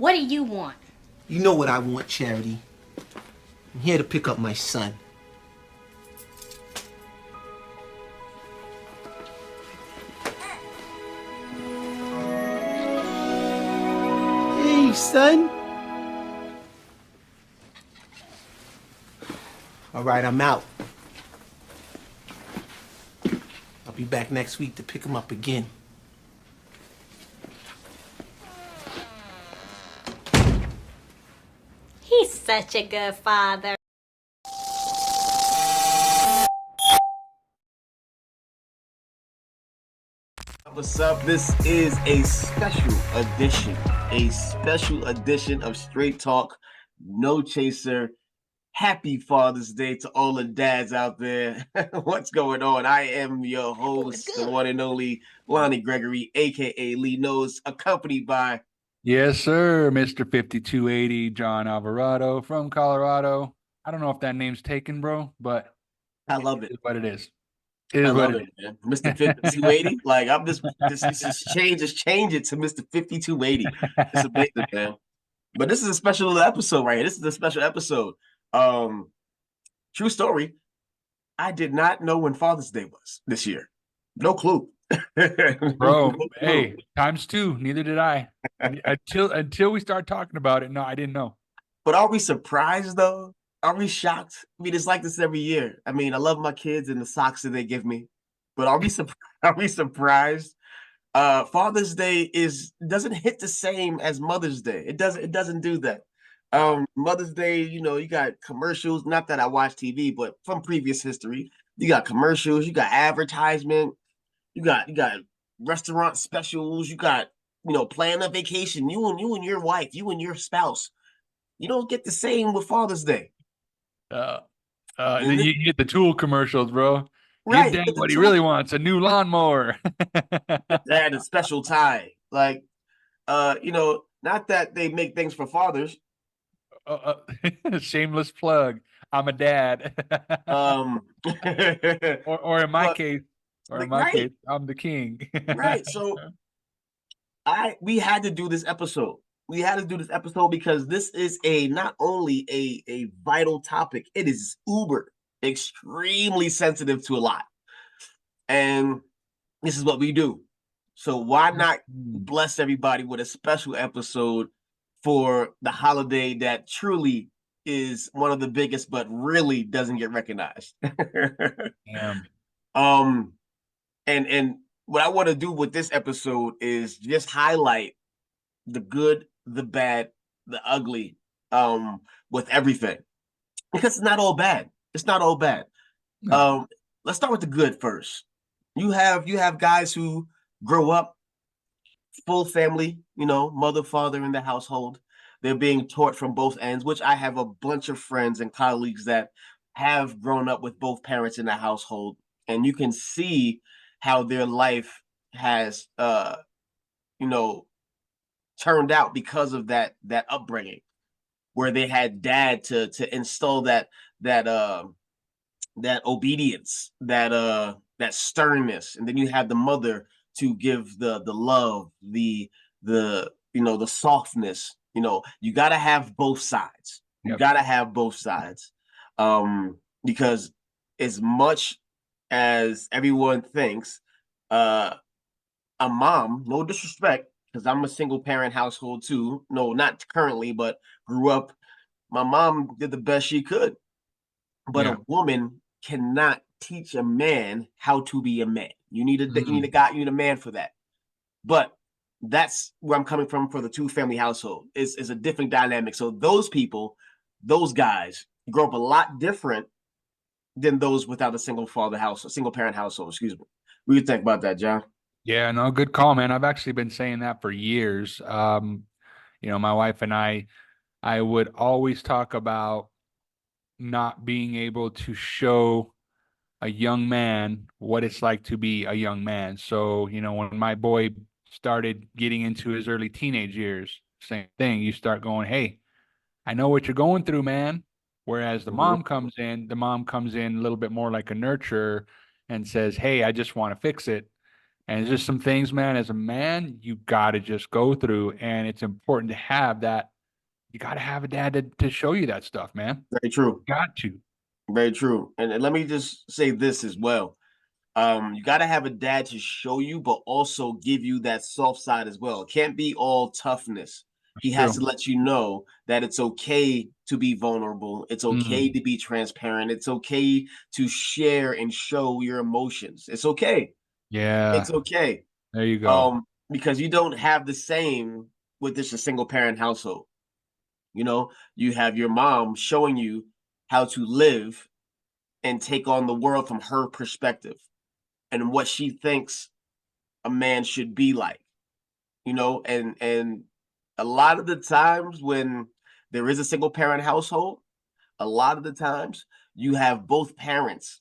What do you want? You know what I want, Charity. I'm here to pick up my son. Hey, son. All right, I'm out. I'll be back next week to pick him up again. He's such a good father. What's up? This is a special edition of Straight Talk, No Chaser. Happy Father's Day to all the dads out there. What's going on? I am your host, the one and only Lonnie Gregory, aka Lee Knows, accompanied by Yes, sir, Mr. 5280, John Alvarado from Colorado. I don't know if that name's taken, bro, but I love it it. is what it is. It I is what love it it, man. Mr. 5280. Like I'm just change it to Mr. 5280. It's amazing, man. But this is a special episode right here. This is a special episode. True story. I did not know when Father's Day was this year. No clue. Bro, No hey, clue. times two. Neither did I. Until we start talking about it. No, I didn't know. But are we surprised though? Are we shocked? I mean, it's like this every year. I mean, I love my kids and the socks that they give me, but are we are we surprised? Father's Day doesn't hit the same as Mother's Day. It doesn't do that. Mother's Day, you got commercials. Not that I watch TV, but from previous history, you got commercials, you got advertisement, you got restaurant specials, you got plan a vacation. You and your wife, you and your spouse. You don't get the same with Father's Day. Uh, And you get the tool commercials, bro. Give right, Dad but the what he tool really wants, a new lawnmower. had a special tie. Like, not that they make things for fathers. Shameless plug. I'm a dad. Um, or in my but case, right, I'm the king. right. So we had to do this episode. We had to do this episode because this is not only a vital topic, it is uber extremely sensitive to a lot. And this is what we do. So why not bless everybody with a special episode for the holiday that truly is one of the biggest, but really doesn't get recognized. Damn. um, and what I want to do with this episode is just highlight the good, the bad, the ugly, with everything, because it's not all bad. It's not all bad. No. Let's start with the good first. You have guys who grow up full family, mother, father in the household. They're being taught from both ends, which I have a bunch of friends and colleagues that have grown up with both parents in the household, and you can see how their life has you know turned out because of that upbringing, where they had dad to instill that obedience, that sternness, and then you have the mother to give the love, the softness. You got to have both sides. You Yep. got to have both sides, because as much as everyone thinks, a mom, no disrespect, because I'm a single parent household too. No, not currently, but grew up. My mom did the best she could, but Yeah. a woman cannot teach a man how to be a man. You need a guy, you need a man for that. But that's where I'm coming from for the two family household. Is a different dynamic. So those people, those guys, grow up a lot different than those without a single father house, a single parent household. Excuse me. What do you think about that, John? Yeah, no, good call, man. I've actually been saying that for years. My wife and I would always talk about not being able to show a young man what it's like to be a young man. So, when my boy started getting into his early teenage years, same thing. You start going, hey, I know what you're going through, man. Whereas the mom comes in a little bit more like a nurturer and says, hey, I just want to fix it. And it's just some things, man, as a man, you got to just go through. And it's important to have that. You got to have a dad to show you that stuff, man. Very true. Got to. Very true. And let me just say this as well. You got to have a dad to show you, but also give you that soft side as well. It can't be all toughness. He has True. to let you know that it's okay to be vulnerable. It's okay Mm, to be transparent. It's okay to share and show your emotions. It's okay. yeah. It's okay. There you go. Because you don't have the same with just a single parent household. You know, you have your mom showing you how to live and take on the world from her perspective and what she thinks a man should be like, and a lot of the times when there is a single parent household, a lot of the times you have both parents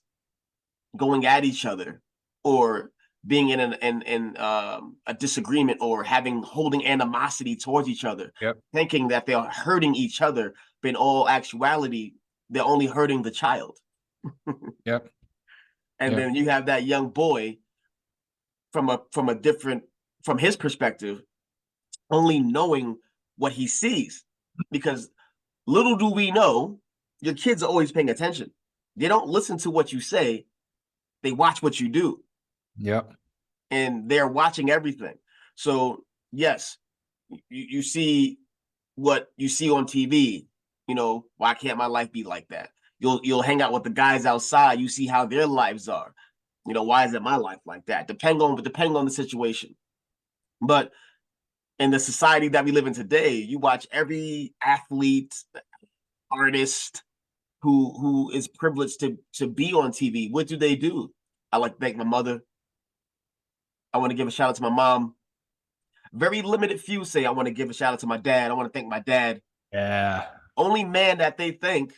going at each other or being in a disagreement or holding animosity towards each other, Yep. thinking that they're hurting each other, but in all actuality, they're only hurting the child. Yep. And Yep. then you have that young boy from his perspective, only knowing what he sees. Because little do we know, your kids are always paying attention. They don't listen to what you say, they watch what you do. Yep. And they're watching everything. So, yes, you see what you see on TV. Why can't my life be like that? You'll hang out with the guys outside. You see how their lives are. Why isn't my life like that? Depending on the situation. But in the society that we live in today, you watch every athlete, artist who is privileged to be on TV. What do they do? I like to thank my mother. I want to give a shout out to my mom. Very limited few say I want to give a shout out to my dad. I want to thank my dad. Yeah. Only man that they think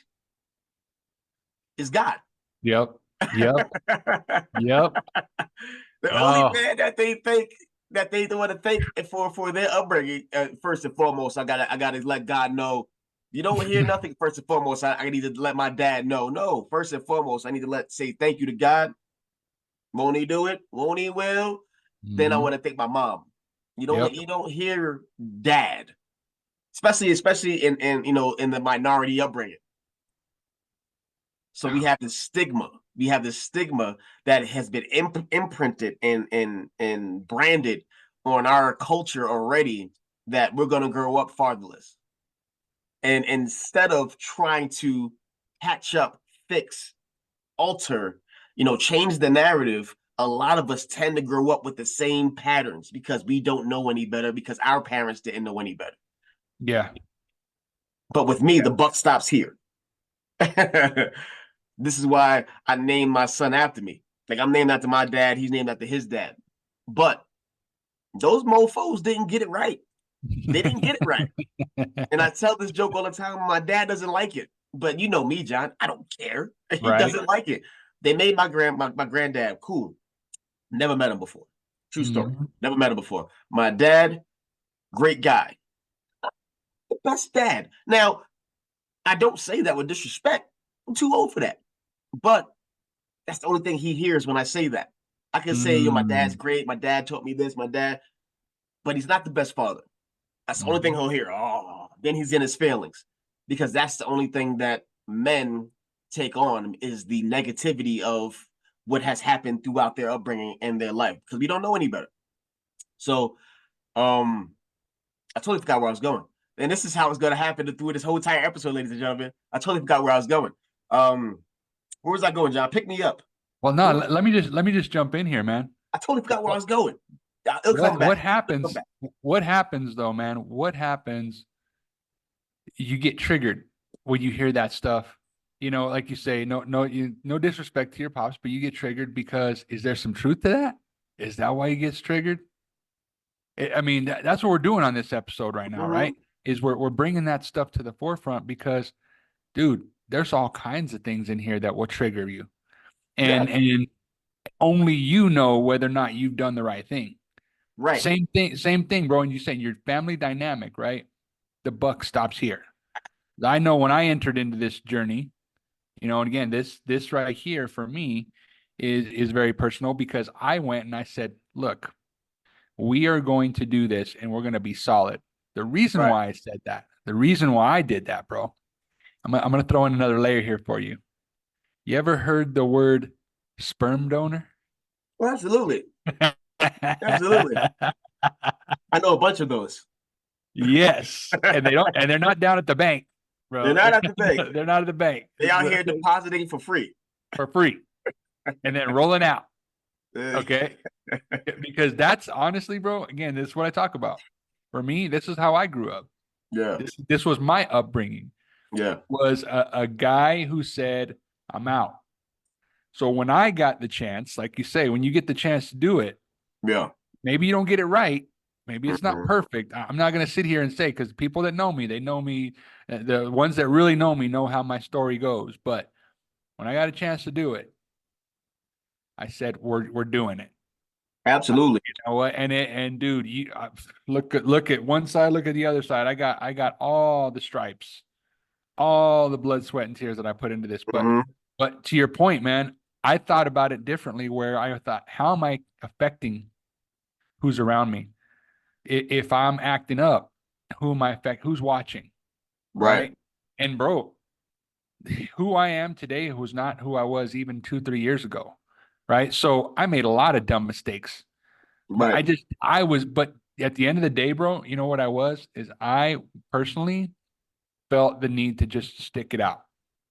is God. Yep. Yep. Yep. The only Oh. man that they think that they want to thank for their upbringing. First and foremost, I gotta let God know. You don't hear nothing. First and foremost, I need to let my dad know. No, first and foremost, I need to say thank you to God. Won't he do it? Won't he will? Then I Hmm. want to thank my mom. You don't Yep. you don't hear dad, especially in the minority upbringing. So we have this stigma. We have this stigma that has been imprinted and branded on our culture already that we're going to grow up fatherless. And instead of trying to patch up, fix, alter, change the narrative, a lot of us tend to grow up with the same patterns because we don't know any better because our parents didn't know any better. Yeah. But with me, the buck stops here. This is why I named my son after me. Like I'm named after my dad, he's named after his dad. But those mofos didn't get it right. They didn't get it right. And I tell this joke all the time. My dad doesn't like it. But you know me, John. I don't care. He Right. doesn't like it. They made my granddad cool. Never met him before. True story. Hmm. Never met him before. My dad, great guy. The best dad. Now, I don't say that with disrespect. I'm too old for that. But that's the only thing he hears when I say that. I can say, yo, my dad's Mm. great. My dad taught me this, my dad, but he's not the best father. That's the only thing Hmm. he'll hear. Oh, then he's in his feelings because that's the only thing that men take on is the negativity of what has happened throughout their upbringing and their life because we don't know any better. So, I totally forgot where I was going, and this is how it's going to happen through this whole entire episode, ladies and gentlemen. I totally forgot where I was going. Where was I going, John? Pick me up. Well, no, Where was let me just jump in here, man. I totally forgot where I What was going. It'll come what back. It'll come happens? back. What happens though, man? What happens? You get triggered when you hear that stuff. Like you say, no disrespect to your pops, but you get triggered because is there some truth to that? Is that why he gets triggered? I mean, that's what we're doing on this episode right now, Mm-hmm. right? Is we're bringing that stuff to the forefront because, dude, there's all kinds of things in here that will trigger you, and Yes. and only you know whether or not you've done the right thing. Right. Same thing, bro. And you saying your family dynamic, right? The buck stops here. I know when I entered into this journey, and again, this right here for me is very personal because I went and I said, look, we are going to do this and we're going to be solid. The reason Right. why I said that, the reason why I did that, bro, I'm going to throw in another layer here for you. You ever heard the word sperm donor? Well, absolutely. Absolutely. I know a bunch of those. Yes. And they're not down at the bank, They're bro. not at the bank. They're not at the bank. They out here depositing for free. For free. And then rolling out. Uh, Okay. Because that's honestly, bro, again, this is what I talk about. For me, this is how I grew up. Yeah. This was my upbringing. Yeah. Was a guy who said, I'm out. So when I got the chance, like you say, when you get the chance to do it, Yeah. maybe you don't get it right. Maybe it's not Mhm. perfect. I'm not going to sit here and say, because people that know me, they know me. The ones that really know me know how my story goes. But when I got a chance to do it, I said, we're doing it. Absolutely. You know what? And dude, you look at one side, look at the other side. I got all the stripes, all the blood, sweat, and tears that I put into this. Mhm. But to your point, man, I thought about it differently. Where I thought, how am I affecting who's around me? If I'm acting up, who am I affect? Who's watching? Right. Right? And bro, who I am today was not who I was even 2, 3 years ago. Right? So I made a lot of dumb mistakes. But Right. but at the end of the day, bro, you know what I was? Is I personally felt the need to just stick it out,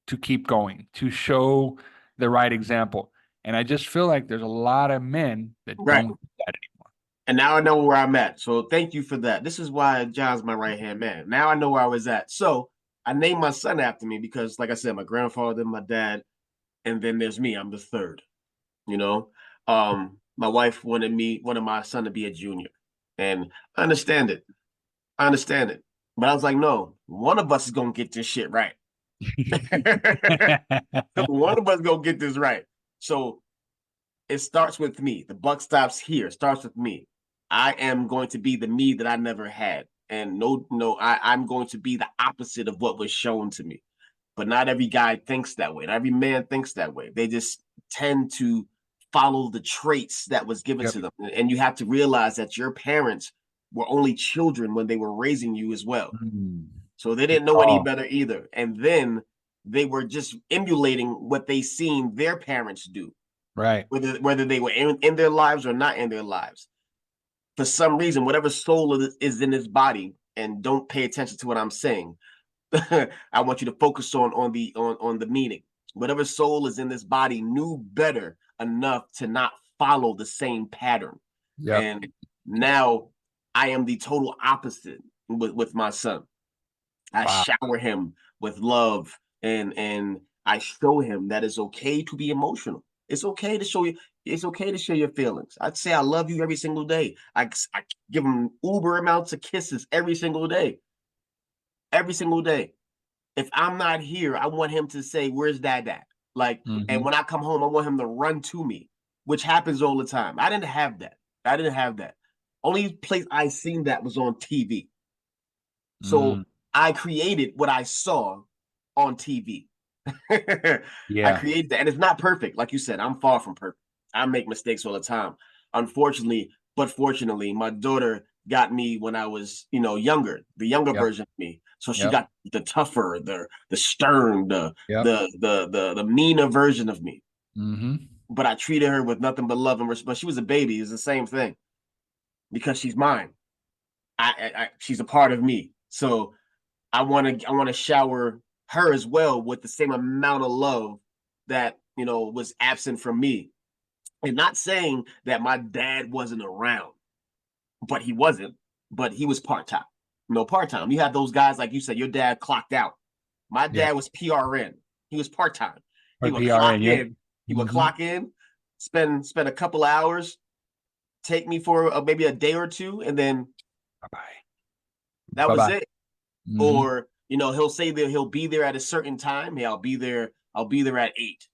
to keep going, to show the right example. And I just feel like there's a lot of men that Right. don't do that anymore. And now I know where I'm at. So thank you for that. This is why John's my right hand man. Now I know where I was at. So I named my son after me because, like I said, my grandfather, my dad, and then there's me. I'm the third. You know, my wife wanted my son to be a junior, and I understand it. I understand it. But I was like, no, one of us is gonna get this shit right. One of us gonna get this right. So it starts with me. The buck stops here. It starts with me. I am going to be the me that I never had. And I'm going to be the opposite of what was shown to me. But not every guy thinks that way. Not every man thinks that way. They just tend to follow the traits that was given Yep. to them. And you have to realize that your parents were only children when they were raising you as well. Mm. So they didn't know any better either. And then they were just emulating what they seen their parents do, Right. whether they were in their lives or not in their lives. For some reason, whatever soul is in this body, and don't pay attention to what I'm saying. I want you to focus on the meaning. Whatever soul is in this body knew better enough to not follow the same pattern. Yep. And now I am the total opposite with my son. I Wow. shower him with love, and I show him that it's okay to be emotional. It's okay to show you. It's okay to share your feelings. I'd say I love you every single day. I give him uber amounts of kisses every single day. Every single day. If I'm not here, I want him to say, "Where's Dad at?" Like, and when I come home, I want him to run to me, which happens all the time. I didn't have that. I didn't have that. Only place I seen that was on TV. So I created what I saw on TV. I Yeah. created that, and it's not perfect. Like you said, I'm far from perfect. I make mistakes all the time. Unfortunately, but fortunately, my daughter got me when I was, younger, the younger Yep. version of me. So she Yep. got the tougher, the stern, Yep. the meaner version of me. Mm-hmm. But I treated her with nothing but love and respect. But she was a baby. It's the same thing because she's mine. She's a part of me. So I want to shower her as well with the same amount of love that was absent from me. And not saying that my dad wasn't around, but he wasn't. But he was part time. Part time. You have those guys like you said. Your dad clocked out. My Yeah. dad was PRN. He was part time. He Or would clock PRN, yeah. in. He would clock in, spend a couple hours, take me for maybe a day or two, and then Bye-bye. that was Bye-bye. it. Mhm. Or he'll say that he'll be there at a certain time. Hey, I'll be there at 8.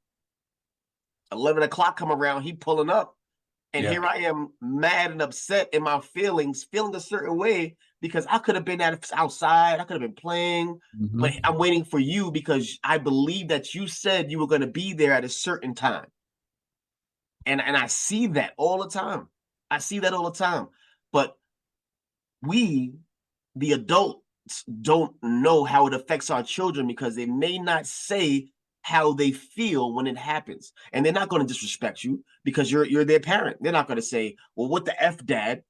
11 o'clock come around, he pulling up. And Yeah. here I am mad and upset in my feelings, feeling a certain way because I could have been outside. I could have been playing, but Mhm. I'm waiting for you because I believe that you said you were going to be there at a certain time. And I see that all the time. I see that all the time. But we, the adults, don't know how it affects our children because they may not say how they feel when it happens. And they're not going to disrespect you because you're their parent. They're not going to say, well, what the F, dad?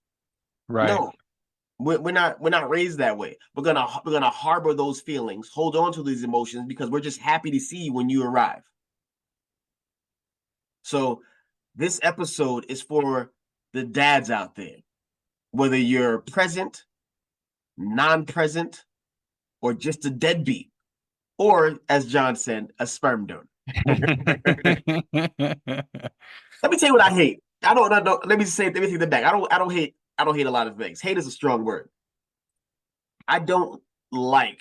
Right. No, we're not raised that way. We're gonna harbor those feelings, hold on to these emotions because we're just happy to see you when you arrive. So this episode is for the dads out there, whether you're present, non-present, or just a deadbeat, or as John said, a sperm donor. Let me tell you what I hate. I don't. Let me take that back. I don't hate. I don't hate a lot of things. Hate is a strong word. I don't like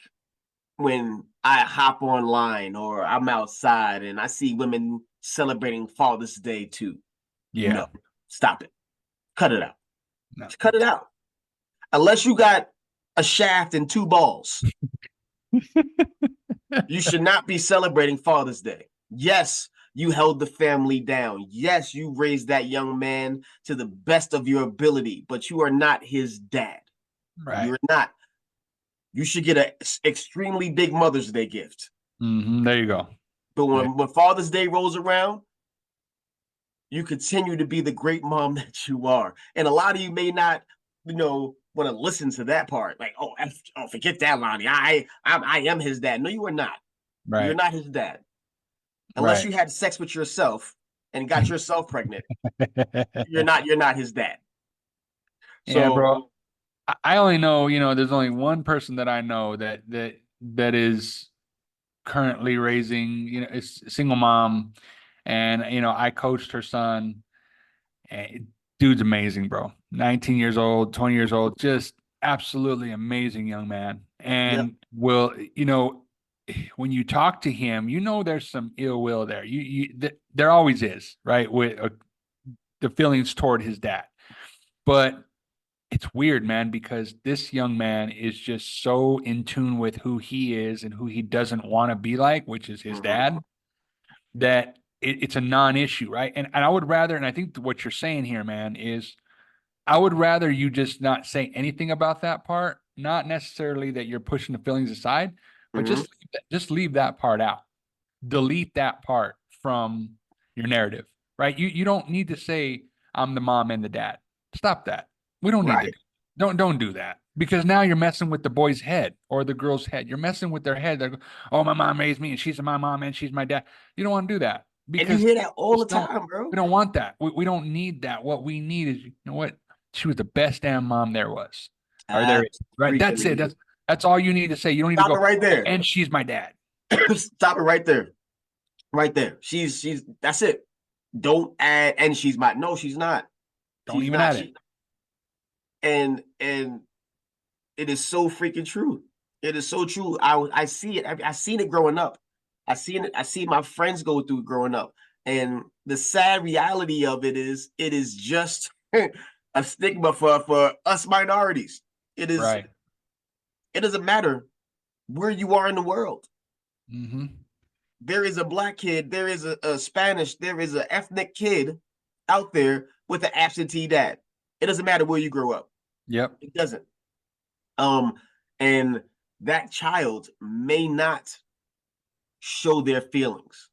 when I hop online or I'm outside and I see women celebrating Father's Day too. Yeah. No, stop it. Cut it out. No. Cut it out. Unless you got a shaft and two balls, you should not be celebrating Father's Day. Yes, you held the family down. Yes, you raised that young man to the best of your ability, but you are not his dad. Right. You're not. You should get an extremely big Mother's Day gift. There you go. But when Father's Day rolls around, you continue to be the great mom that you are. And a lot of you may not, want to listen to that part. Like, forget that, Lonnie. I am his dad. No, you are not. Right. You're not his dad. Unless you had sex with yourself and got yourself pregnant, you're not his dad. So, yeah, bro. I only know, there's only one person that I know that is currently raising, a single mom, and I coached her son. And dude's amazing, bro. 19 years old, 20 years old, just absolutely amazing young man. And when you talk to him, there's some ill will there. There always is, right? With the feelings toward his dad, but it's weird, man, because this young man is just so in tune with who he is and who he doesn't want to be like, which is his dad, that it's a non-issue, right? And I would rather, and I think what you're saying here, man, is I would rather you just not say anything about that part, not necessarily that you're pushing the feelings aside, but just leave that part out. Delete that part from your narrative, right? You don't need to say I'm the mom and the dad. Stop that. We don't need to. Don't do that, because now you're messing with the boy's head or the girl's head. You're messing with their head. They're, oh, my mom raised me and she's my mom and she's my dad. You don't want to do that, because and you hear that all the time, bro. We don't want that. We don't need that. What we need is, what? She was the best damn mom there was. Or there is. Right. That's it. That's all you need to say. You don't need to go right there. And she's my dad. Stop it right there. Right there. She's that's it. Don't add and she's my no, she's not. Don't even add it. And it is so freaking true. It is so true. I see it. I seen it growing up. I see my friends go through growing up. And the sad reality of it is just a stigma for us minorities. It is right. It doesn't matter where you are in the world. There is a black kid, there is a Spanish, there is an ethnic kid out there with an absentee dad. It doesn't matter where you grow up. Yep. It doesn't. And that child may not show their feelings.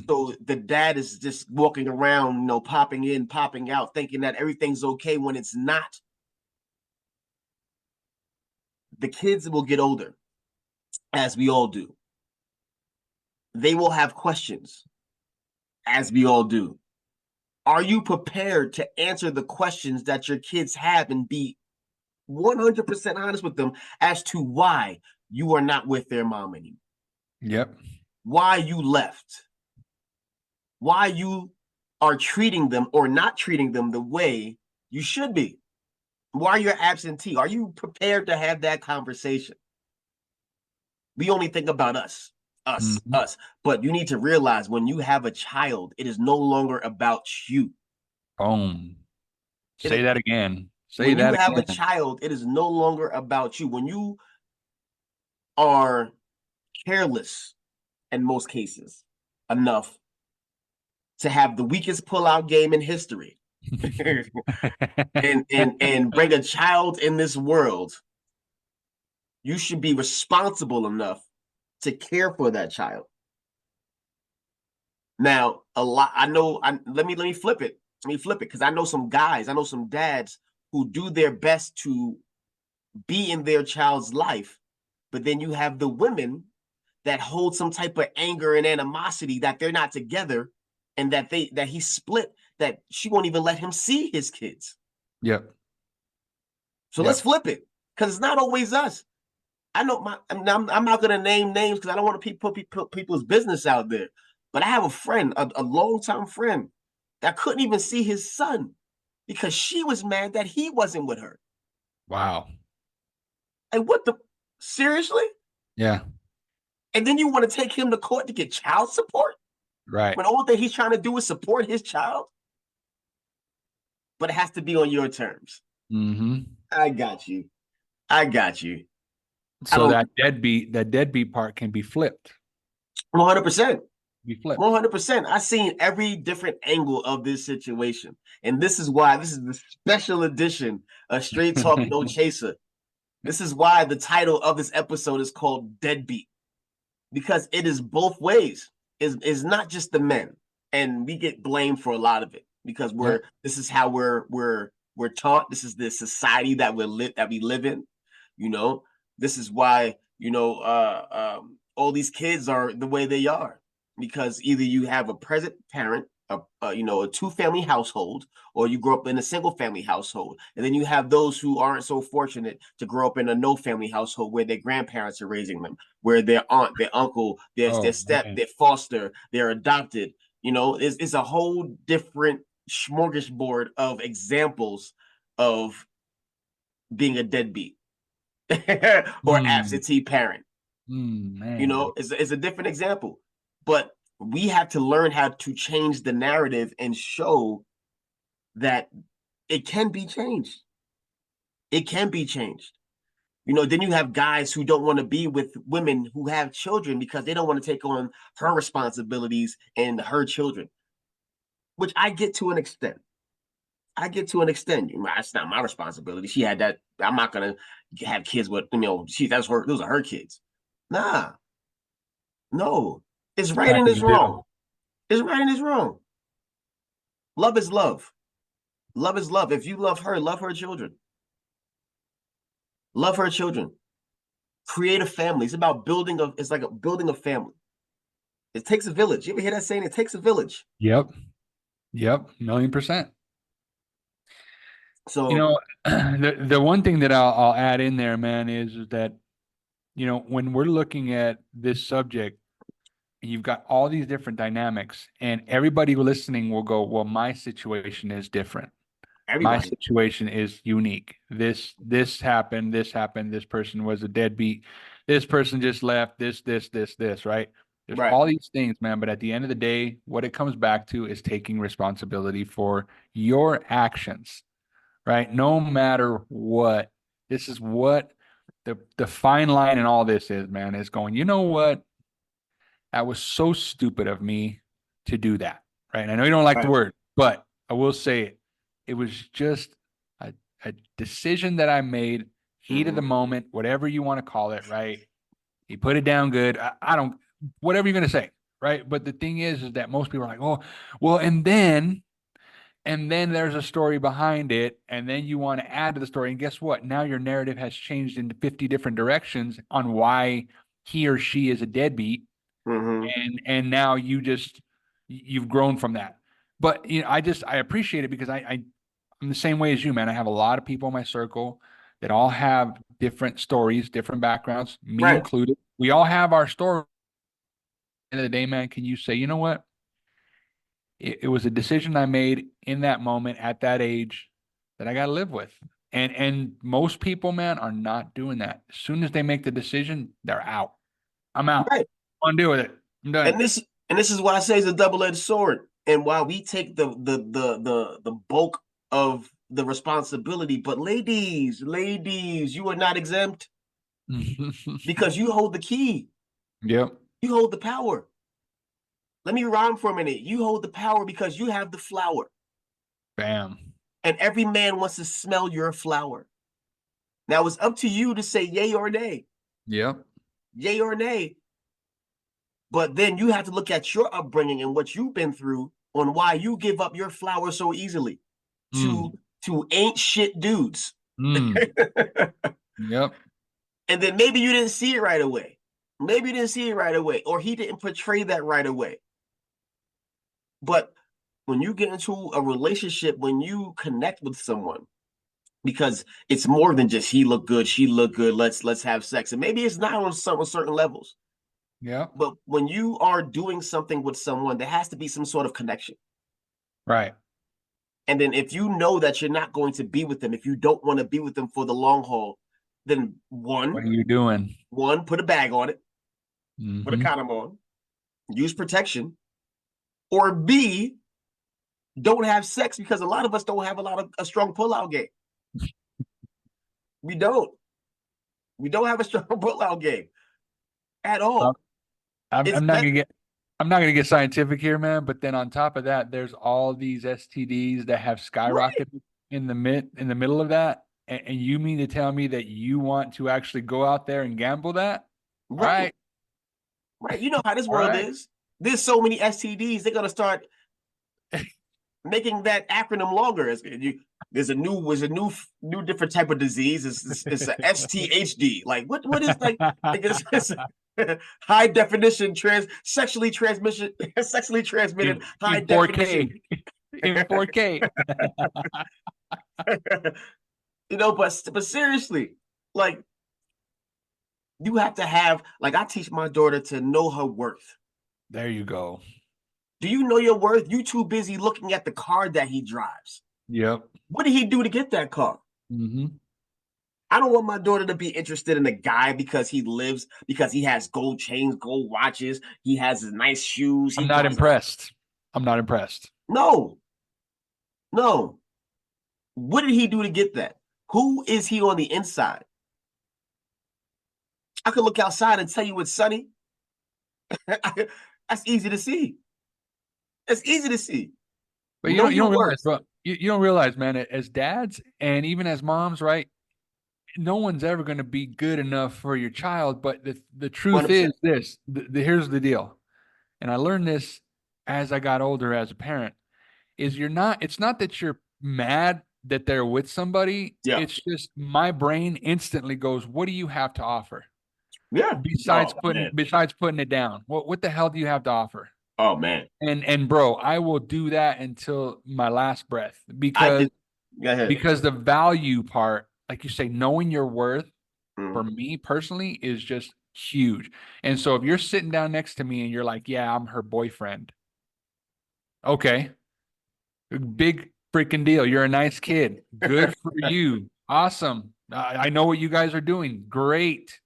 So the dad is just walking around, popping in, popping out, thinking that everything's okay when it's not. The kids will get older, as we all do. They will have questions, as we all do. Are you prepared to answer the questions that your kids have and be 100% honest with them as to why you are not with their mom anymore? Yep. Why you left? Why you are treating them or not treating them the way you should be? Why you're absentee? Are you prepared to have that conversation? We only think about us. But you need to realize when you have a child, it is no longer about you. Boom. Say that again. When you have a child, it is no longer about you. When you are careless, in most cases, enough to have the weakest pullout game in history, and bring a child in this world, you should be responsible enough to care for that child. Now, a lot I know. Let me flip it. Let me flip it because I know some guys. I know some dads who do their best to be in their child's life, but then you have the women that hold some type of anger and animosity that they're not together, and that he's split. That she won't even let him see his kids. Yep. So let's flip it because it's not always us. I know I'm not going to name names because I don't want to put people's business out there. But I have a friend, a longtime friend, that couldn't even see his son because she was mad that he wasn't with her. Wow. And what the? Seriously? Yeah. And then you want to take him to court to get child support? Right. When all that he's trying to do is support his child? But it has to be on your terms. Mm-hmm. I got you. I got you. So that deadbeat part can be flipped. 100%. Be flipped. 100%. I've seen every different angle of this situation. And this is why this is the special edition of Straight Talk No Chaser. This is why the title of this episode is called Deadbeat. Because it is both ways. It's not just the men. And we get blamed for a lot of it because this is how we're taught. This is the society that we live in. You know, this is why, all these kids are the way they are. Because either you have a present parent, a 2-family household, or you grow up in a single-family household, and then you have those who aren't so fortunate to grow up in a no-family household where their grandparents are raising them, where their aunt, their uncle, their foster, they're adopted. It's a whole different smorgasbord of examples of being a deadbeat or absentee parent. Man. It's a different example. But we have to learn how to change the narrative and show that it can be changed. It can be changed. Then you have guys who don't want to be with women who have children because they don't want to take on her responsibilities and her children, which I get to an extent. That's not my responsibility. She had that. I'm not going to have kids with, those are her kids. Nah. No. It's right and it's wrong. It's right and it's wrong. Love is love. Love is love. If you love her children. Love her children. Create a family. It's like building a family. It takes a village. You ever hear that saying? It takes a village. Yep. 1,000,000%. So the one thing that I'll add in there, man, is that when we're looking at this subject, you've got all these different dynamics, and everybody listening will go, well, my situation is different. My situation is unique. This happened, this person was a deadbeat, this person just left, this, right? There's all these things, man. But at the end of the day, what it comes back to is taking responsibility for your actions, right? No matter what. This is what the fine line in all this is, man, is going, you know what? That was so stupid of me to do that, right? And I know you don't like the word, but I will say it. It was just a decision that I made, heat of the moment, whatever you want to call it, right? You put it down good. I don't, whatever you're going to say, right? But the thing is that most people are like, oh, well, and then there's a story behind it, and then you want to add to the story. And guess what? Now your narrative has changed into 50 different directions on why he or she is a deadbeat. And now you've grown from that. But I appreciate it because I'm the same way as you, man. I have a lot of people in my circle that all have different stories, different backgrounds, me included. We all have our story. At the end of the day, man, can you say, you know what? It was a decision I made in that moment at that age that I got to live with. And most people, man, are not doing that. As soon as they make the decision, they're out. I'm out. I want to deal with it. I'm done. And this is why I say it's a double-edged sword. And while we take the bulk of the responsibility, but ladies, you are not exempt because you hold the key. Yep. You hold the power. Let me rhyme for a minute. You hold the power because you have the flower. Bam. And every man wants to smell your flower. Now it's up to you to say yay or nay. Yep. Yay or nay. But then you have to look at your upbringing and what you've been through on why you give up your flower so easily Mm. to ain't shit dudes. Mm. Yep. And then maybe you didn't see it right away. Maybe you didn't see it right away, or he didn't portray that right away. But when you get into a relationship, when you connect with someone, because it's more than just he looked good, she looked good, let's have sex. And maybe it's not on some certain levels. Yep. But when you are doing something with someone, there has to be some sort of connection. Right. And then if you know that you're not going to be with them, if you don't want to be with them for the long haul, then What are you doing? put a bag on it, put a Mm-hmm. condom on, use protection, or B, don't have sex, because a lot of us don't have a strong pullout game. We don't have a strong pullout game at all. I'm not gonna get scientific here, man. But then on top of that, there's all these STDs that have skyrocketed in the middle of that. And you mean to tell me that you want to actually go out there and gamble that? Right. You know how this world is. There's so many STDs, they're gonna start making that acronym longer. There's a new different type of disease. It's a STHD. Like what is like it's high definition sexually transmitted high in 4K. definition In 4K. But seriously, like you have to have, like, I teach my daughter to know her worth. There you go. Do you know your worth? You too busy looking at the car that he drives. Yep. What did he do to get that car? Mm-hmm. I don't want my daughter to be interested in a guy because he has gold chains, gold watches, he has nice shoes. I'm not impressed. No. What did he do to get that? Who is he on the inside? I could look outside and tell you it's sunny. That's easy to see. It's easy to see. But you don't realize, bro. You don't realize, man, as dads and even as moms, right? No one's ever going to be good enough for your child. But the truth 100%. is this: here's the deal, and I learned this as I got older as a parent. It's not that you're mad that they're with somebody. Yeah. It's just my brain instantly goes, "What do you have to offer?" Yeah. Besides putting it down, what the hell do you have to offer? Oh man. And bro, I will do that until my last breath because the value part, like you say, knowing your worth for me personally is just huge. And so if you're sitting down next to me and you're like, yeah, I'm her boyfriend. Okay. Big freaking deal. You're a nice kid. Good for you. Awesome. I know what you guys are doing. Great.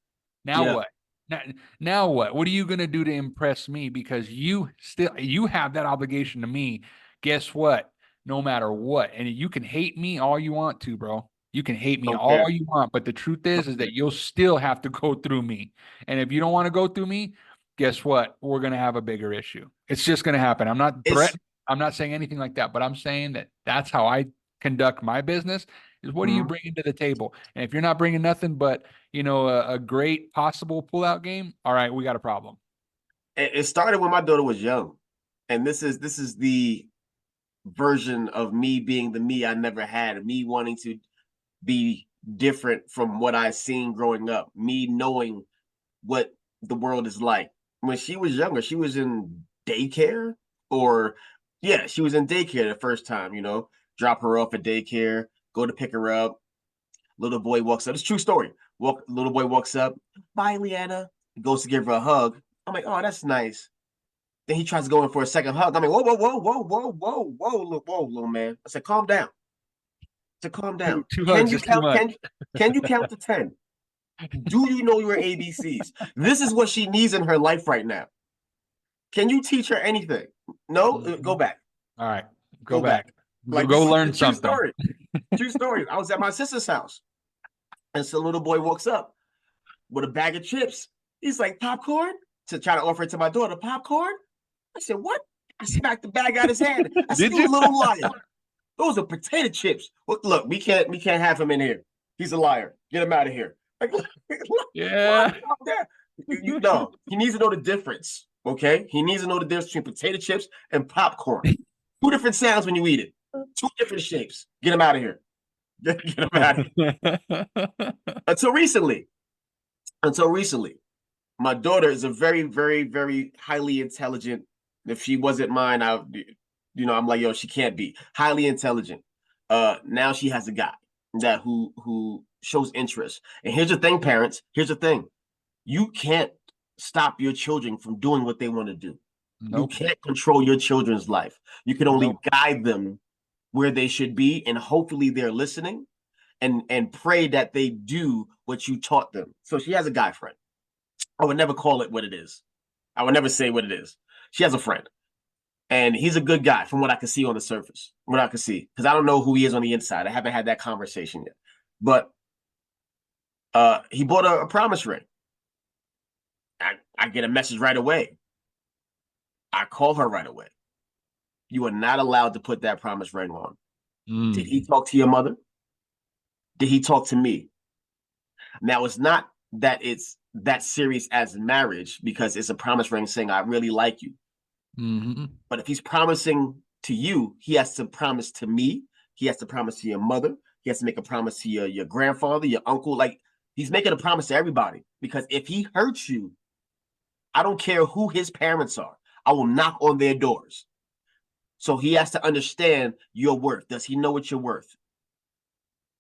Now what? Now what? What are you going to do to impress me? Because you have that obligation to me. Guess what? No matter what. And you can hate me all you want to, bro. You can hate me all you want. But the truth is that you'll still have to go through me. And if you don't want to go through me, guess what? We're going to have a bigger issue. It's just going to happen. I'm not threatening. I'm not saying anything like that, but I'm saying that that's how I conduct my business. Is what are you bringing to the table? And if you're not bringing nothing but, a great possible pullout game, all right, we got a problem. It started when my daughter was young, and this is the version of me being the me I never had, me wanting to be different from what I seen growing up, me knowing what the world is like. When she was younger, she was in daycare, she was in daycare the first time, drop her off at daycare, go to pick her up. Little boy walks up. It's a true story. Little boy walks up. Bye, Leanna. He goes to give her a hug. I'm like, oh, that's nice. Then he tries to go in for a second hug. I'm like, whoa, little man. I said, calm down. Calm down. Two hugs is too much. Can you count to 10? Do you know your ABCs? This is what she needs in her life right now. Can you teach her anything? No? Go back. All right. Go back. Like, go learn something. True story. I was at my sister's house, and so a little boy walks up with a bag of chips. He's like, popcorn? To try to offer it to my daughter. Popcorn? I said, what? I smacked the bag out of his hand. I said, you little liar. Those are potato chips. Look, we can't have him in here. He's a liar. Get him out of here. Like, Yeah. you know, he needs to know the difference. Okay, he needs to know the difference between potato chips and popcorn. Two different sounds when you eat it. Two different shapes. Get him out of here. Get him out of here. Until recently, my daughter is a very, very, very highly intelligent. If she wasn't mine, I'm like, yo, she can't be highly intelligent. Now she has a guy that who shows interest. And here's the thing, parents. Here's the thing: you can't stop your children from doing what they want to do. You Nope. can't control your children's life. You can only Nope. guide them where they should be, and hopefully they're listening, and pray that they do what you taught them. So she has a guy friend. I would never call it what it is. I would never say what it is. She has a friend, and he's a good guy from what I can see on the surface. What I can see, because I don't know who he is on the inside. I haven't had that conversation yet. But he bought a promise ring. I get a message right away. I call her right away. You are not allowed to put that promise ring on. Did he talk to your mother? Did he talk to me? Now, it's not that it's that serious as marriage, because it's a promise ring saying, I really like you. Mm-hmm. But if he's promising to you, he has to promise to me. He has to promise to your mother. He has to make a promise to your grandfather, your uncle. Like, he's making a promise to everybody, because if he hurts you, I don't care who his parents are, I will knock on their doors. So he has to understand your worth. Does he know what you're worth?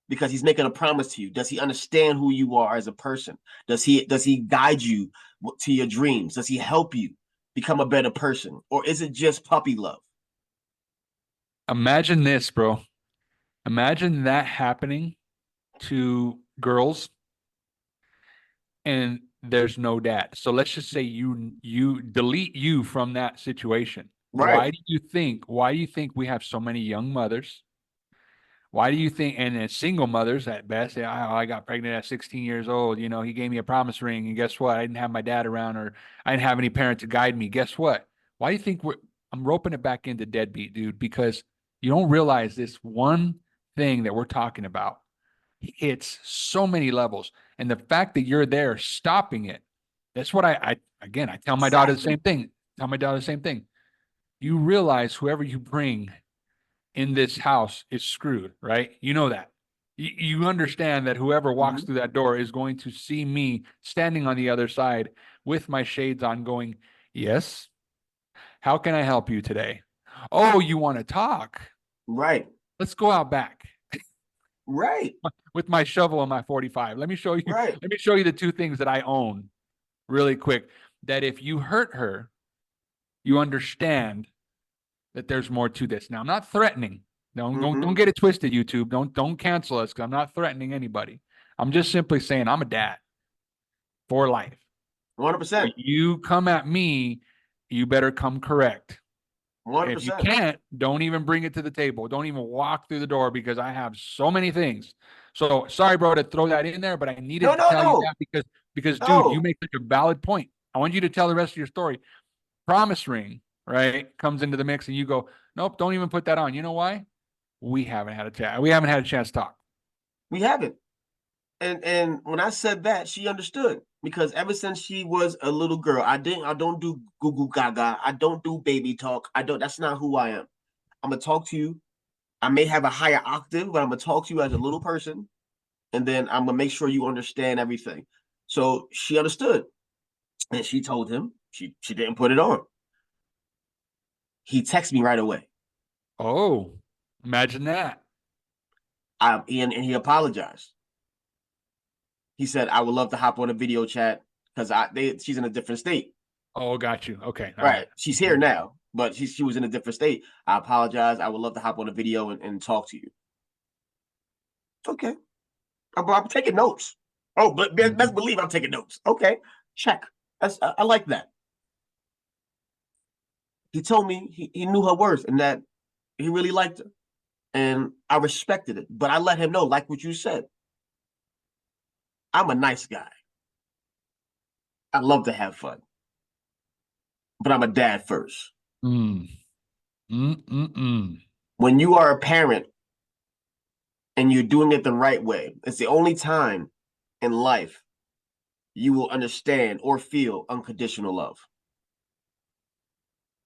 Because he's making a promise to you. Does he understand who you are as a person? Does he guide you to your dreams? Does he help you become a better person? Or is it just puppy love? Imagine this, bro. Imagine that happening to girls and there's no dad. So let's just say you delete you from that situation. Right. Why do you think we have so many young mothers? Why do you think, and then single mothers at best, I got pregnant at 16 years old. You know, he gave me a promise ring, and guess what? I didn't have my dad around, or I didn't have any parent to guide me. Guess what? Why do you think I'm roping it back into deadbeat, dude? Because you don't realize this one thing that we're talking about hits so many levels. And the fact that you're there stopping it, that's what I tell my daughter the Exactly. same thing. Tell my daughter the same thing. You realize whoever you bring in this house is screwed, right? You know that. You understand that whoever walks Mhm. through that door is going to see me standing on the other side with my shades on, going, yes, how can I help you today? Oh, you want to talk? Right. Let's go out back Right. with my shovel and my 45. Let me show you, Right. let me show you the two things that I own really quick. That if you hurt her, you understand that there's more to this. Now, I'm not threatening. Don't Mm-hmm. get it twisted, YouTube. Don't cancel us, because I'm not threatening anybody. I'm just simply saying I'm a dad for life. 100%. You come at me, you better come correct. If you 100%. can't, don't even bring it to the table. Don't even walk through the door, because I have so many things. So sorry, bro, to throw that in there, but I needed No, to no, tell you no. that because dude, you No. make such a valid point. I want you to tell the rest of your story. Promise ring, right, comes into the mix, and you go, nope, don't even put that on. You know why? We haven't had a chat. We haven't had a chance to talk. We haven't. And when I said that, she understood, because ever since she was a little girl, I don't do goo goo gaga. I don't do baby talk. I don't, that's not who I am. I'm gonna talk to you. I may have a higher octave, but I'm gonna talk to you as a little person, and then I'm gonna make sure you understand everything. So she understood, and she told him she didn't put it on. He texted me right away. Oh, imagine that. And he apologized. He said, I would love to hop on a video chat, because she's in a different state. Oh, got you. Okay. All right. Right. She's here now, but she was in a different state. I apologize. I would love to hop on a video and talk to you. Okay. I'm taking notes. Oh, but best believe I'm taking notes. Okay. Check. I like that. He told me he knew her worth, and that he really liked her. And I respected it. But I let him know, like what you said, I'm a nice guy. I love to have fun, but I'm a dad first. Mm. Mm-mm-mm. when you are a parent and you're doing it the right way, it's the only time in life you will understand or feel unconditional love.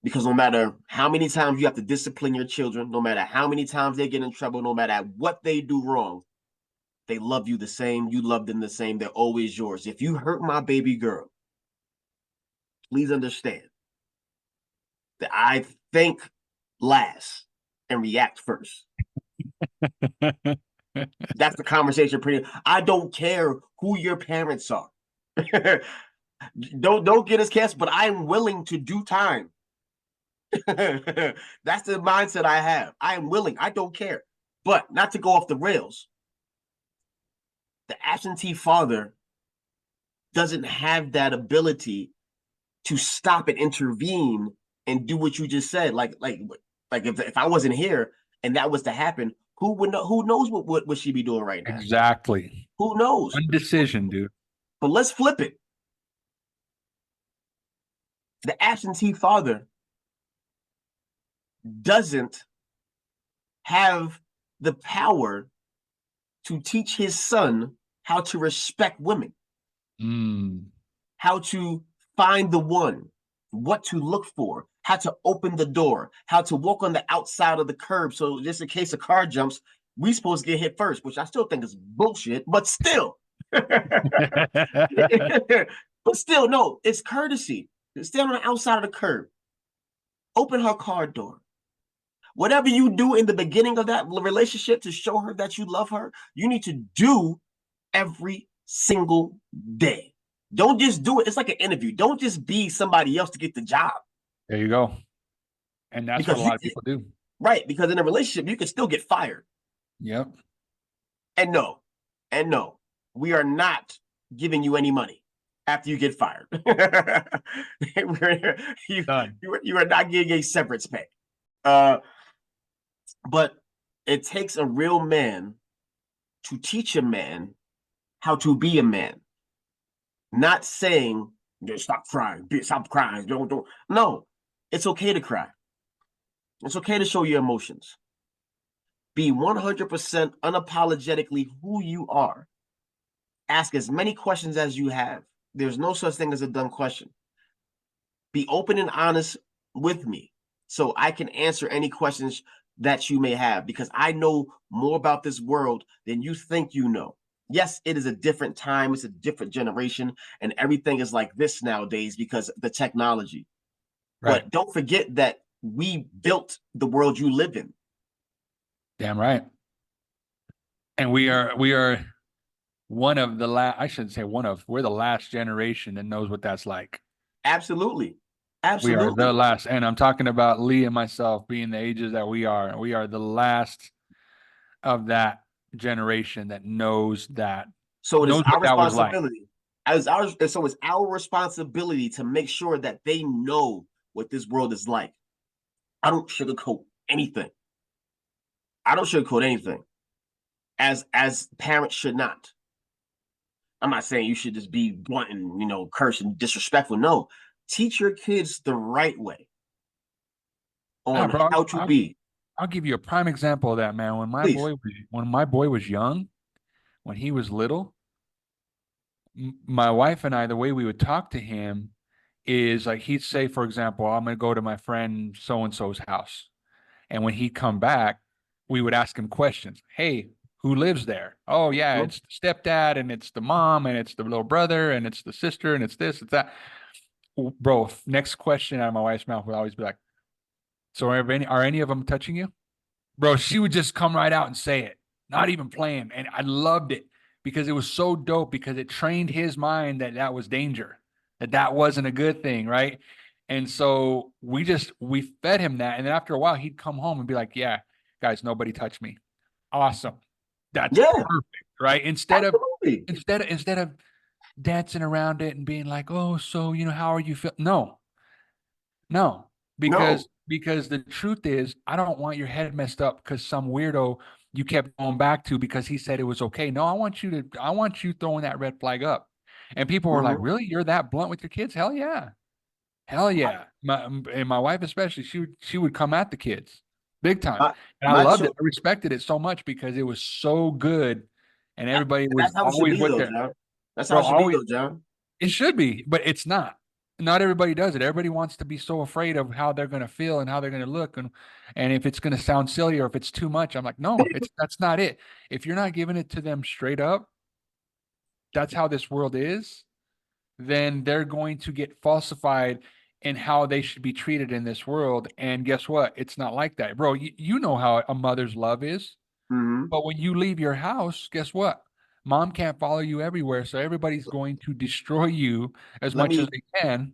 Because no matter how many times you have to discipline your children, no matter how many times they get in trouble, no matter what they do wrong, they love you the same. You love them the same. They're always yours. If you hurt my baby girl, please understand that I think last and react first. That's the conversation. I don't care who your parents are. don't get us canceled, but I'm willing to do time. That's the mindset I have. I am willing. I don't care. But not to go off the rails. The absentee father doesn't have that ability to stop and intervene and do what you just said. Like if I wasn't here and that was to happen, who would know? Who knows what would she be doing right now? Exactly. Who knows? One decision, dude. But let's flip it. The absentee father doesn't have the power to teach his son how to respect women, how to find the one, what to look for, how to open the door, how to walk on the outside of the curb. So just in case a car jumps, we supposed to get hit first, which I still think is bullshit, but still. But still, no, it's courtesy. Stand on the outside of the curb. Open her car door. Whatever you do in the beginning of that relationship to show her that you love her, you need to do every single day. Don't just do it. It's like an interview. Don't just be somebody else to get the job. There you go. And that's what a lot of people do. Right. Because in a relationship, you can still get fired. Yep. And no, we are not giving you any money after you get fired. You are not getting a severance pay. But it takes a real man to teach a man how to be a man. Not saying, stop crying, stop crying, don't. No, it's okay to cry. It's okay to show your emotions. Be 100% unapologetically who you are. Ask as many questions as you have. There's no such thing as a dumb question. Be open and honest with me so I can answer any questions that you may have, because I know more about this world than you think you know. Yes, it is a different time. It's a different generation, and everything is like this nowadays because of the technology. Right. But don't forget that we built the world you live in. Damn right. And we are one of the last, I shouldn't say we're the last generation that knows what that's like. Absolutely. We are the last. And I'm talking about Lee and myself being the ages that we are. We are the last of that generation that knows that. So it is our responsibility. So it's our responsibility to make sure that they know what this world is like. I don't sugarcoat anything. As parents should not. I'm not saying you should just be blunt and, curse and disrespectful. No, teach your kids the right way on how to be. I'll give you a prime example of that, man. When my boy was young, when he was little, my wife and I, the way we would talk to him is like, he'd say, for example, I'm going to go to my friend so-and-so's house. And when he'd come back, we would ask him questions. Hey, who lives there? Oh, yeah, it's the stepdad, and it's the mom, and it's the little brother, and it's the sister, and it's this, it's that. Bro, next question out of my wife's mouth would always be like, so are any of them touching you? Bro, she would just come right out and say it, not even playing. And I loved it because it was so dope, because it trained his mind that was danger, that wasn't a good thing, right? And so we fed him that. And then after a while, he'd come home and be like, yeah, guys, nobody touched me. Awesome. That's perfect, right? Instead of dancing around it and being like, oh, so, how are you feeling? No, because the truth is, I don't want your head messed up because some weirdo you kept going back to because he said it was okay. No, I want you throwing that red flag up. And people were like, really? You're that blunt with your kids? Hell yeah. Hell yeah. My wife especially, she would come at the kids. big time. My, And I my loved it. children, I respected it so much because it was so good, and everybody was that's how it should always be, with though, their John. That's how bro. it should be, Always though, John. it should be, but it's not. Not everybody does it. Everybody wants to be so afraid of how they're going to feel and how they're going to look, and if it's going to sound silly or if it's too much. I'm like, no, that's not it. If you're not giving it to them straight up, that's how this world is, then they're going to get falsified in how they should be treated in this world. And guess what? It's not like that, bro. You know how a mother's love is. Mm-hmm. But when you leave your house, guess what? Mom can't follow you everywhere. So everybody's going to destroy you as Let much as me they can.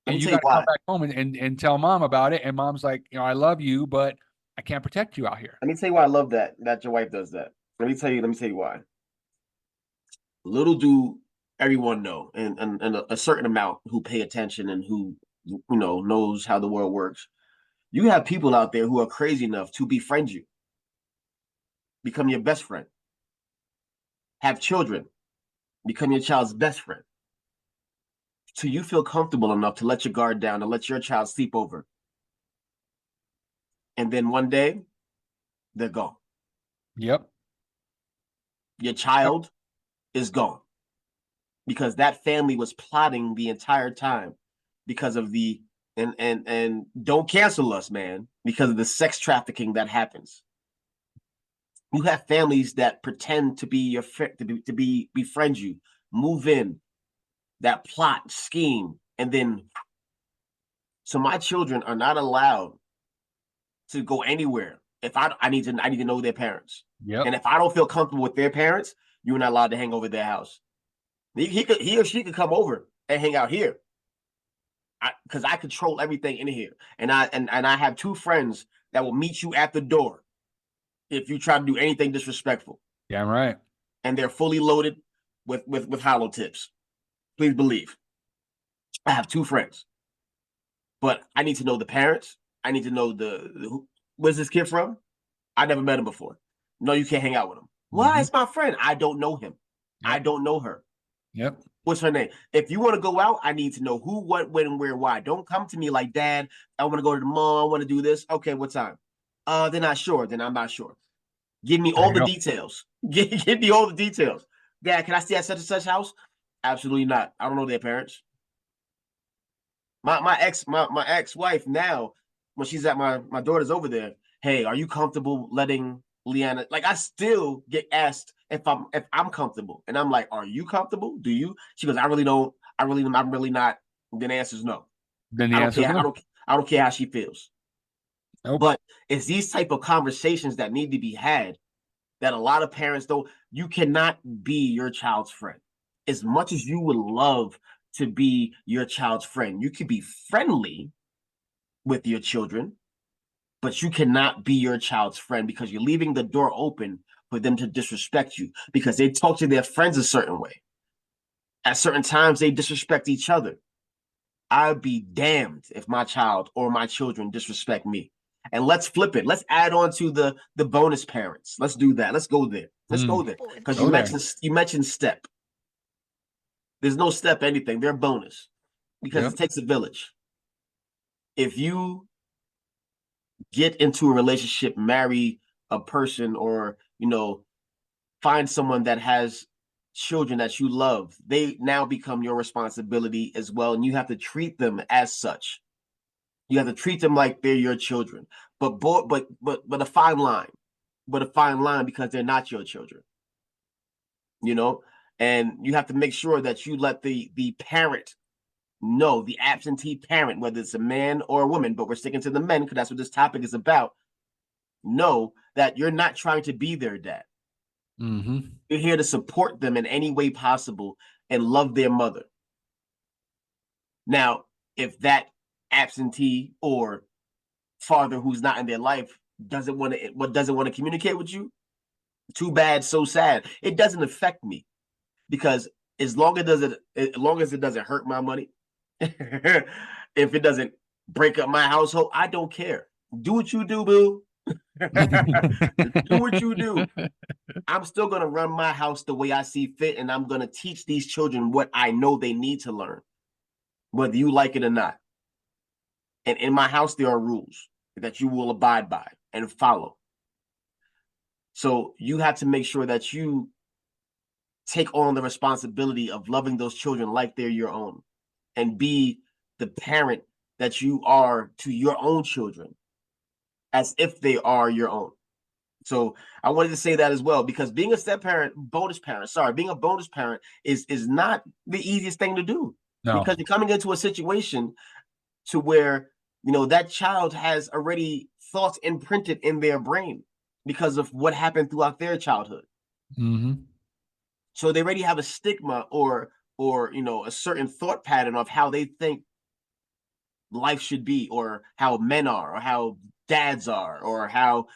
let And me you tell got you to come why. back home and tell mom about it. And mom's like, I love you, but I can't protect you out here. Let me tell you why I love that your wife does that. Let me tell you why. Little do everyone know, and a certain amount who pay attention and who knows how the world works. You have people out there who are crazy enough to befriend you, become your best friend, have children, become your child's best friend. So you feel comfortable enough to let your guard down and let your child sleep over. And then one day, they're gone. Yep. Your Yep. child is gone because that family was plotting the entire time because of the and don't cancel us, man, because of the sex trafficking that happens. You have families that pretend to be your to be befriend you, move in, that plot scheme, and then so my children are not allowed to go anywhere. If I need to know their parents, and Yep. if I don't feel comfortable with their parents, you're not allowed to hang over their house. He or she could come over and hang out here, because I control everything in here, and I have two friends that will meet you at the door if you try to do anything disrespectful, Yeah, I'm right. and they're fully loaded with hollow tips. Please believe. I have two friends, but I need to know the parents. I need to know where's this kid from? I never met him before. No, you can't hang out with him. Why? Hmm. It's my friend. I don't know him. I Yep. don't know her. Yep. What's her name? If you want to go out, I need to know who, what, when, where, why. Don't come to me like, Dad, I want to go to the mall. I want to do this. Okay, what time? They're not sure. Then I'm not sure. Give me There all you the go. details. Give me all the details. Dad, can I stay at such and such house? Absolutely not. I don't know their parents. My ex-wife now, when she's at my daughter's over there, hey, are you comfortable letting Leanna, like, I still get asked if I'm comfortable. And I'm like, are you comfortable? Do you? She goes, I'm really not. Then the answer is no. Then I the don't answer is care. no. I don't care how she feels. Nope. But it's these type of conversations that need to be had that a lot of parents don't. You cannot be your child's friend. As much as you would love to be your child's friend, you can be friendly with your children, but you cannot be your child's friend because you're leaving the door open for them to disrespect you because they talk to their friends a certain way. At certain times, they disrespect each other. I'd be damned if my child or my children disrespect me. And let's flip it. Let's add on to the bonus parents. Let's do that. Let's go there. Let's go Mm. there. Because Go there. you mentioned step. There's no step anything. They're bonus because Yep. it takes a village. If you get into a relationship, marry a person, or find someone that has children that you love, they now become your responsibility as well, and you have to treat them as such. You have to treat them like they're your children, but a fine line, because they're not your children, you know. And you have to make sure that you let the parent know, the absentee parent, whether it's a man or a woman, but we're sticking to the men because that's what this topic is about. Know that you're not trying to be their dad. Mm-hmm. You're here to support them in any way possible and love their mother. Now, if that absentee or father who's not in their life doesn't want to communicate with you, too bad, so sad. It doesn't affect me because as long as it doesn't hurt my money, if it doesn't break up my household, I don't care. Do what you do, boo. Do what you do. I'm still going to run my house the way I see fit, and I'm going to teach these children what I know they need to learn, whether you like it or not. And in my house, there are rules that you will abide by. and follow. So you have to make sure that you take on the responsibility of loving those children like they're your own, and be the parent that you are to your own children as if they are your own. So I wanted to say that as well, because being a bonus parent, being a bonus parent is not the easiest thing to do, No. because you're coming into a situation to where, that child has already thoughts imprinted in their brain because of what happened throughout their childhood. Mm-hmm. So they already have a stigma or a certain thought pattern of how they think life should be, or how men are, or how dads are, or how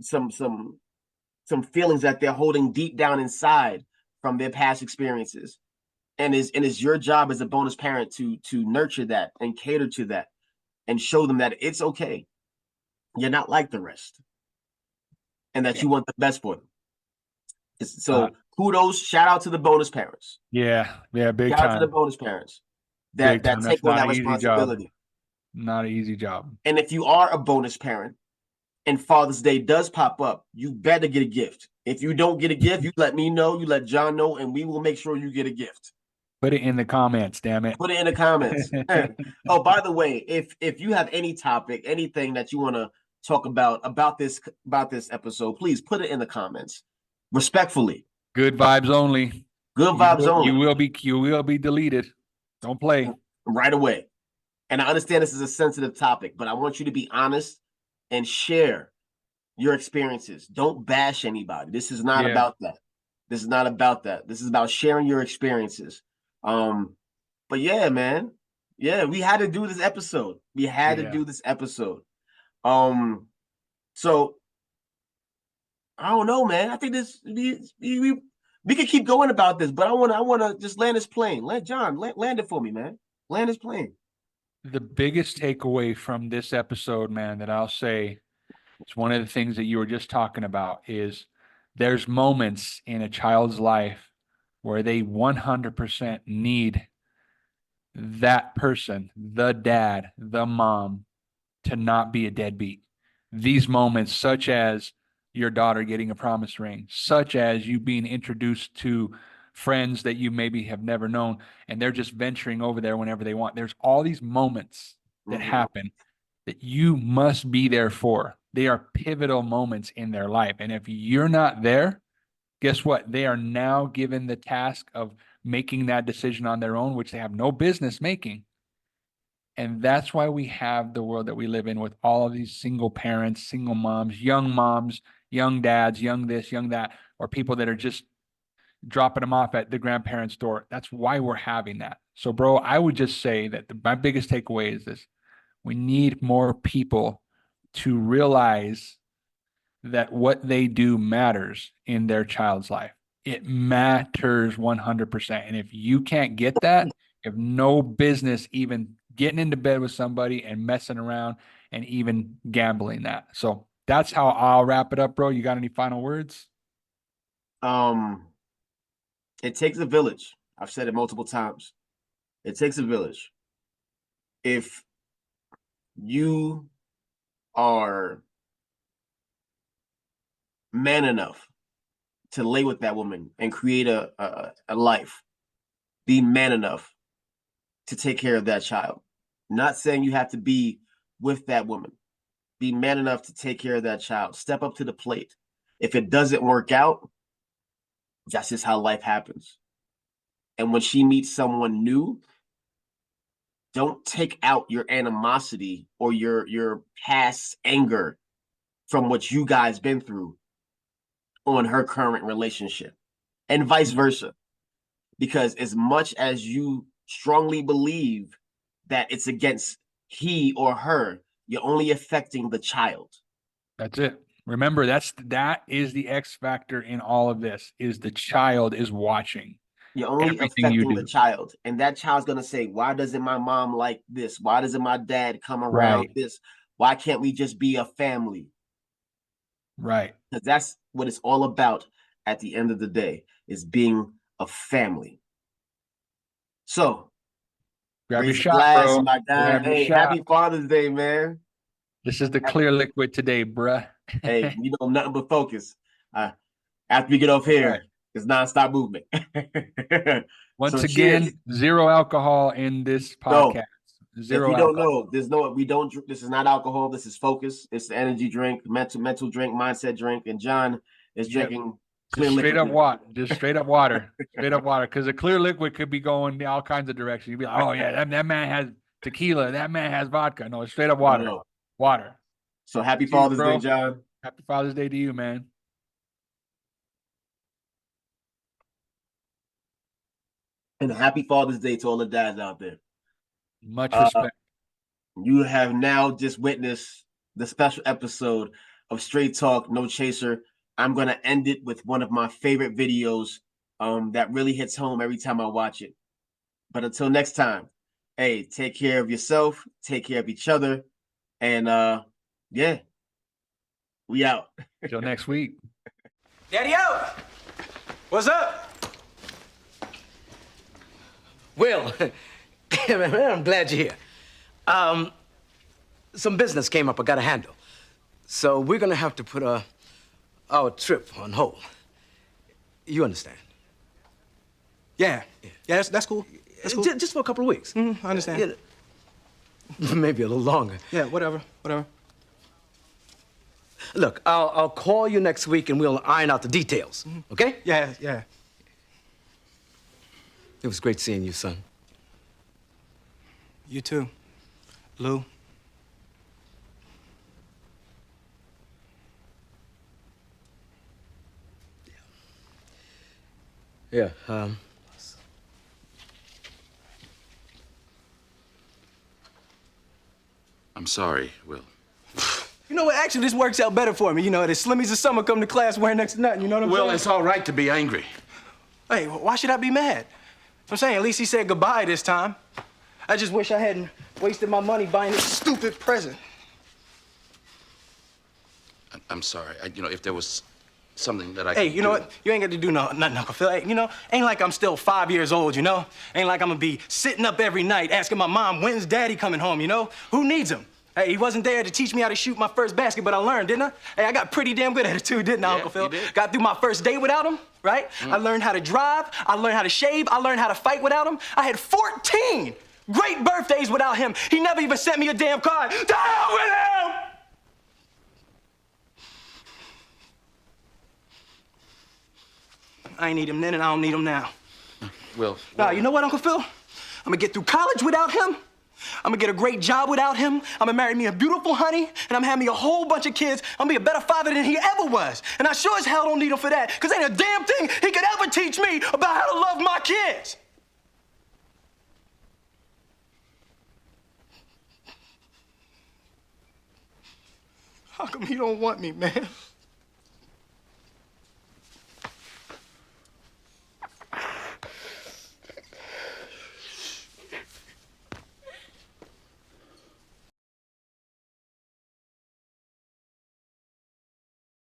some feelings that they're holding deep down inside from their past experiences. And it's your job as a bonus parent to nurture that and cater to that and show them that it's okay. You're not like the rest, and that you want the best for them. So kudos, shout out to the bonus parents. Yeah, big Shout time. out to the bonus parents Big that time. take That's on not that an easy job. responsibility. Not an easy job. And if you are a bonus parent and Father's Day does pop up, you better get a gift. If you don't get a gift, you let me know, you let John know, and we will make sure you get a gift. Put it in the comments, damn it. Put it in the comments. Oh, by the way, if you have any topic, anything that you want to talk about this episode, please put it in the comments. Respectfully. Good vibes only. Good vibes only. You will be deleted. Don't play. Right away. And I understand this is a sensitive topic, but I want you to be honest and share your experiences. Don't bash anybody. This is not about that. This is not about that. This is about sharing your experiences. But yeah, man. Yeah, we had to do this episode. So I don't know, man. I think this we could keep going about this, but I want to just land this plane. Let John land it for me, man. Land this plane. The biggest takeaway from this episode, man, that I'll say, it's one of the things that you were just talking about, is there's moments in a child's life where they 100% need that person, the dad, the mom, to not be a deadbeat. These moments, such as your daughter getting a promise ring, such as you being introduced to friends that you maybe have never known, and they're just venturing over there whenever they want. There's all these moments that happen that you must be there for. They are pivotal moments in their life. And if you're not there, guess what? They are now given the task of making that decision on their own, which they have no business making. And that's why we have the world that we live in, with all of these single parents, single moms, young dads, young this, young that, or people that are just dropping them off at the grandparents' door. That's why we're having that. So, bro, I would just say that my biggest takeaway is this: we need more people to realize that what they do matters in their child's life. It matters 100%. And if you can't get that, you have no business even getting into bed with somebody and messing around and even gambling that. So that's how I'll wrap it up, bro. You got any final words? It takes a village. I've said it multiple times. It takes a village. If you are man enough to lay with that woman and create a life, be man enough to take care of that child. Not saying you have to be with that woman. Be man enough to take care of that child. Step up to the plate. If it doesn't work out, that's just how life happens. And when she meets someone new, don't take out your animosity or your past anger from what you guys been through on her current relationship, and vice versa. Because as much as you strongly believe that it's against he or her, you're only affecting the child. That's it. Remember, that is the X factor in all of this, is the child is watching. You're only everything you affecting do. the child. And that child's going to say, why doesn't my mom like this? Why doesn't my dad come around this? Why can't we just be a family? Right. Because that's what it's all about at the end of the day, is being a family. So, grab your raise a shot, glass, bro. my guy. Grab your Hey, shot. happy Father's Day, man. This is the clear liquid today, bruh. Hey, you know, nothing but focus. After we get off here, Right. it's nonstop movement. Once So again, cheers. zero alcohol in this No, podcast. if Zero you don't alcohol. know, we don't. This is not alcohol. This is focus. It's the energy drink, mental drink, mindset drink, and John is Yep. drinking Just clear straight liquid. up water. Just straight up water. Straight up water. Because a clear liquid could be going all kinds of directions. You'd be like, oh yeah, that man has tequila. That man has vodka. No, it's straight up water. No. Water. So happy Cheers, Father's bro. Day, John. Happy Father's Day to you, man. And happy Father's Day to all the dads out there. Much respect. You have now just witnessed the special episode of Straight Talk, No Chaser. I'm going to end it with one of my favorite videos that really hits home every time I watch it. But until next time, hey, take care of yourself, take care of each other, and yeah, we out. Till next week. Daddy out! What's up? Will, man, I'm glad you're here. Some business came up I gotta handle. So we're gonna have to put our trip on hold. You understand? Yeah, that's cool. That's cool. Just for a couple of weeks. I understand. Maybe a little longer. Yeah, whatever. Look, I'll call you next week and we'll iron out the details, okay? Yeah. It was great seeing you, son. You too, Lou. Yeah, I'm sorry, Will. You know what? Actually, this works out better for me. You know, the Slimmies of summer come to class wearing next to nothing. You know what I'm Will, saying? it's all right to be angry. Hey, why should I be mad? I'm saying at least he said goodbye this time. I just wish I hadn't wasted my money buying this stupid present. I'm sorry. If there was something that I Hey, could you know do- what? You ain't got to do nothing, Uncle Phil. Hey, you know, ain't like I'm still 5 years old, you know? Ain't like I'm gonna be sitting up every night asking my mom, when's Daddy coming home, you know? Who needs him? Hey, he wasn't there to teach me how to shoot my first basket, but I learned, didn't I? Hey, I got pretty damn good at it too, didn't I, Yeah, Uncle Phil? you did. Got through my first day without him, right? I learned how to drive, I learned how to shave, I learned how to fight without him. I had 14 great birthdays without him. He never even sent me a damn card. To hell with him! I ain't need him then and I don't need him now. Will. Nah, you know what, Uncle Phil? I'm gonna get through college without him. I'm gonna get a great job without him. I'm gonna marry me a beautiful honey, and I'm gonna have me a whole bunch of kids. I'm gonna be a better father than he ever was. And I sure as hell don't need him for that, because ain't a damn thing he could ever teach me about how to love my kids. How come he don't want me, man?